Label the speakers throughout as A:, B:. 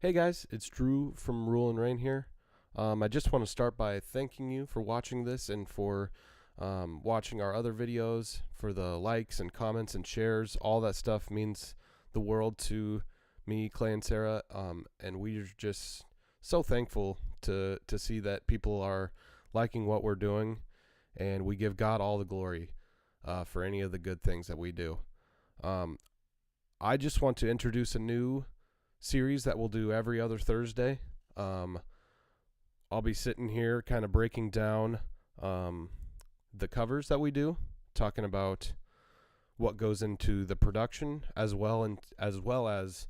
A: Hey guys, it's Drew from Rule and Rain here. I just want to start by thanking you for watching this and for watching our other videos, for the likes and comments and shares. All that stuff means the world to me, Clay, and Sarah, and we're just so thankful to see that people are liking what we're doing, and we give God all the glory for any of the good things that we do. I just want to introduce a new series that we'll do every other Thursday. I'll be sitting here kind of breaking down the covers that we do, talking about what goes into the production as well as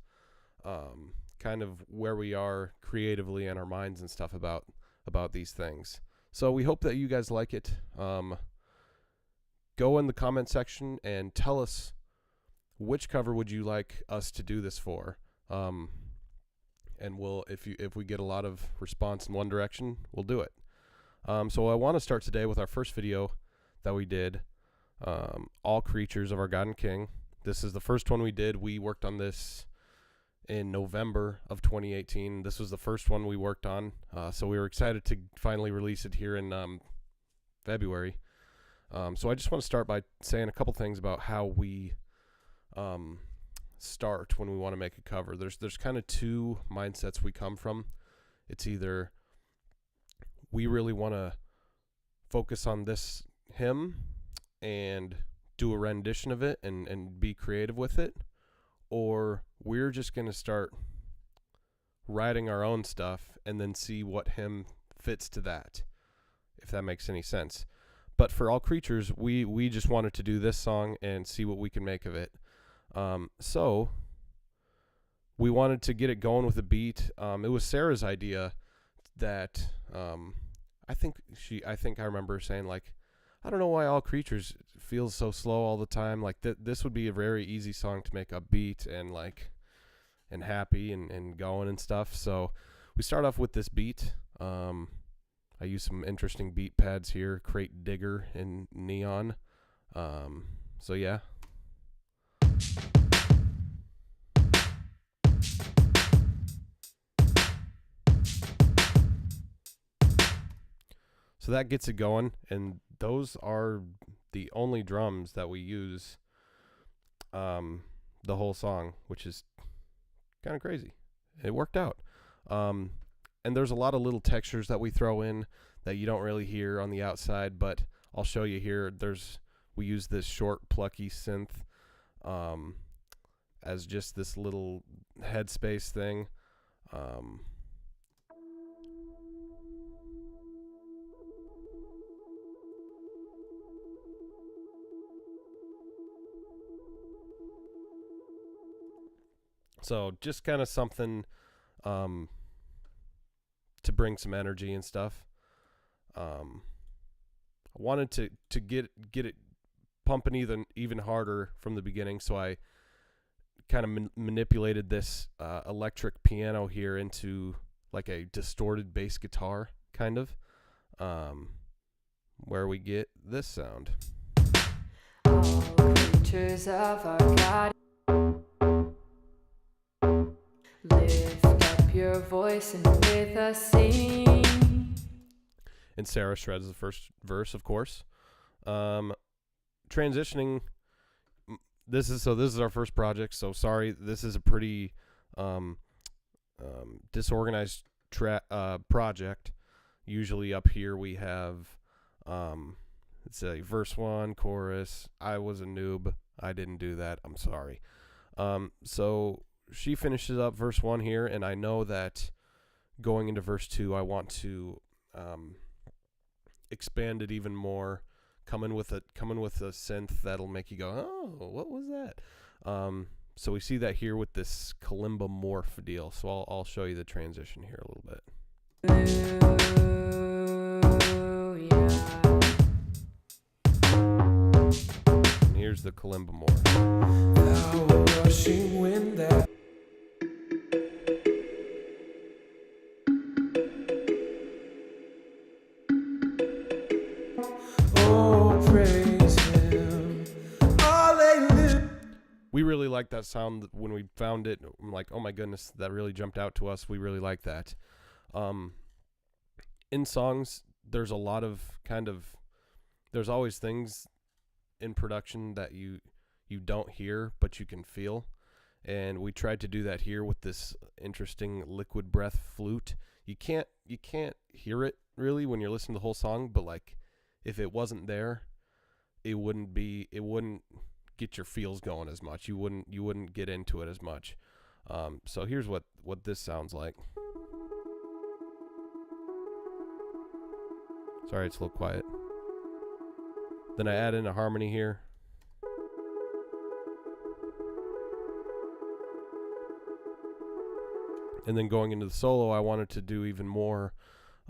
A: kind of where we are creatively in our minds and stuff about these things. So we hope that you guys like it. Go in the comment section and tell us which cover would you like us to do this for. And we'll, if we get a lot of response in one direction, we'll do it. So I want to start today with our first video that we did, All Creatures of Our God and King. This is the first one we did. We worked on this in November of 2018. This was the first one we worked on, so we were excited to finally release it here in February. So I just want to start by saying a couple things about how we start when we want to make a cover. There's kind of two mindsets we come from. It's either we really want to focus on this hymn and do a rendition of it and be creative with it, or we're just going to start writing our own stuff and then see what hymn fits to that, if that makes any sense. But for All Creatures, we just wanted to do this song and see what we can make of it. So we wanted to get it going with a beat. It was Sarah's idea that I think I remember saying, like, I don't know why All Creatures feels so slow all the time. Like this would be a very easy song to make upbeat and happy and going and stuff. So we start off with this beat. I use some interesting beat pads here, Crate Digger and Neon. So yeah. So that gets it going, and those are the only drums that we use the whole song, which is kind of crazy. It worked out. And there's a lot of little textures that we throw in that you don't really hear on the outside, but I'll show you here. We use this short, plucky synth as just this little headspace thing. So just kind of something to bring some energy and stuff. I wanted to get it pumping even harder from the beginning, so I kind of manipulated this electric piano here into like a distorted bass guitar, kind of, where we get this sound.
B: All creatures of our God, lift up your voice and with us sing.
A: And Sarah shreds the first verse, of course. Transitioning. This is our first project, so sorry. This is a pretty disorganized project. Usually up here we have it's a verse 1, chorus. I was a noob. I didn't do that. I'm sorry. So she finishes up verse 1 here, and I know that going into verse 2, I want to expand it even more. Coming with a synth that'll make you go, oh, what was that? So we see that here with this kalimba morph deal. So I'll show you the transition here a little bit. And here's the kalimba morph.
C: Rushing wind that
A: like that sound. When we found it, I'm like, oh my goodness, that really jumped out to us. We really like that. In songs, there's a lot of there's always things in production that you don't hear, but you can feel. And we tried to do that here with this interesting liquid breath flute. You can't hear it really when you're listening to the whole song, but like if it wasn't there, it wouldn't get your feels going as much. You wouldn't get into it as much. So here's what this sounds like. Sorry, it's a little quiet. Then I add in a harmony here. And then going into the solo, I wanted to do even more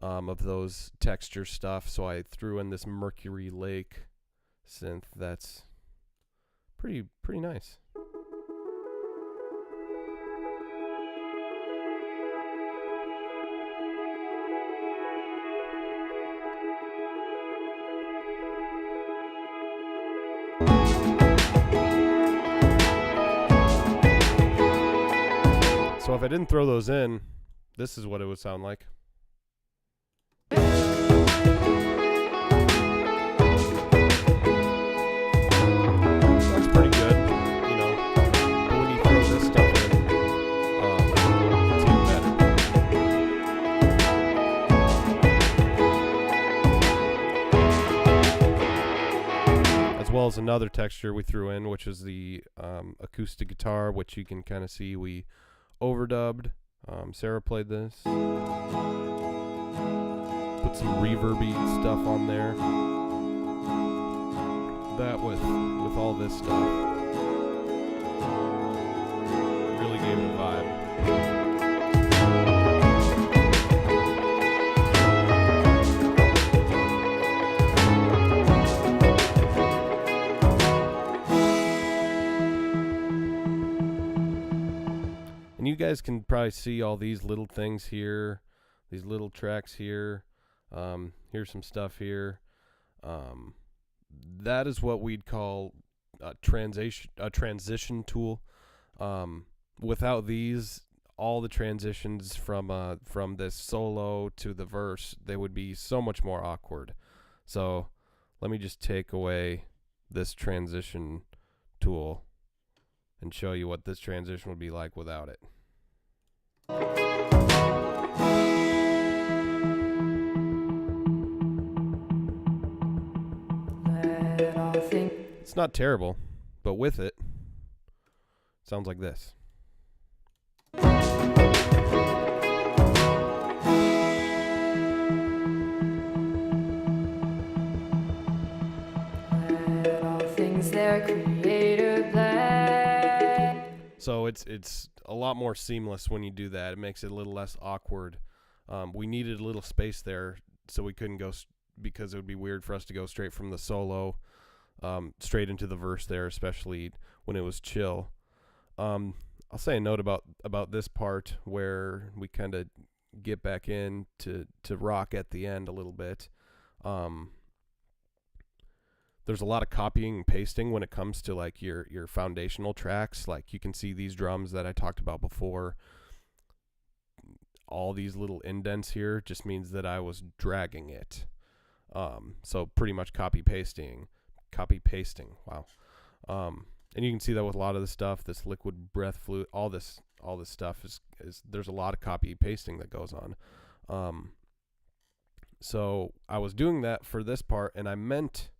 A: of those texture stuff, so I threw in this Mercury Lake synth that's pretty nice. So if I didn't throw those in, this is what it would sound like. That's pretty good, you know. But when you throw this stuff in, it's even better. As well as another texture we threw in, which is the acoustic guitar, which you can kind of see we overdubbed. Sarah played this. Put some reverby stuff on there. That with all this stuff really gave it a vibe. And you guys can probably see all these little things here, these little tracks here. Here's some stuff here. That is what we'd call a transition tool. Without these, all the transitions from this solo to the verse, they would be so much more awkward. So let me just take away this transition tool and show you what this transition would be like without it. It's not terrible, but with it, sounds like this.
B: Let all things their creator bless.
A: So it's a lot more seamless when you do that. It makes it a little less awkward. We needed a little space there, so we couldn't go because it would be weird for us to go straight from the solo straight into the verse there, especially when it was chill. I'll say a note about this part where we kind of get back in to rock at the end a little bit. There's a lot of copying and pasting when it comes to like your foundational tracks. Like you can see these drums that I talked about before. All these little indents here just means that I was dragging it. So pretty much copy pasting. Wow. And you can see that with a lot of the stuff, this liquid breath flute, all this stuff is there's a lot of copy pasting that goes on. So I was doing that for this part, and I meant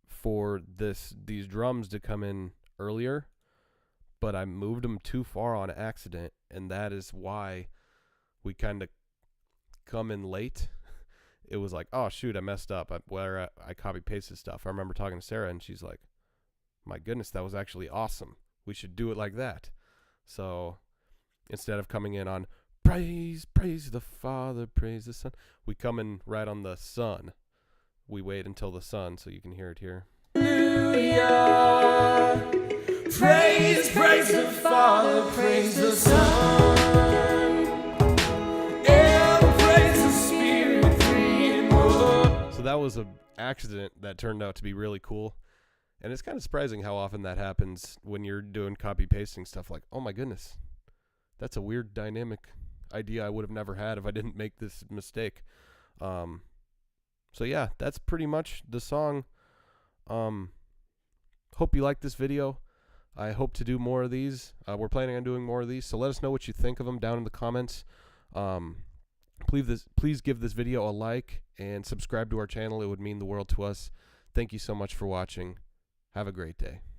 A: for these drums to come in earlier, but I moved them too far on accident, and that is why we kind of come in late. It was like, oh shoot, I messed up. I copy pasted stuff. I remember talking to Sarah, and she's like, my goodness, that was actually awesome. We should do it like that. So instead of coming in on praise the Father, praise the Son, we come in right on the Son. We wait until the Son, so you can hear it here.
C: Hallelujah. Praise the Father, praise the Son, and praise the Spirit, three in one.
A: So that was an accident that turned out to be really cool. And it's kind of surprising how often that happens when you're doing copy pasting stuff. Like, oh my goodness, that's a weird dynamic idea I would have never had if I didn't make this mistake. So yeah, that's pretty much the song. Hope you like this video. I hope to do more of these. We're planning on doing more of these, so let us know what you think of them down in the comments. Please give this video a like and subscribe to our channel. It would mean the world to us. Thank you so much for watching. Have a great day.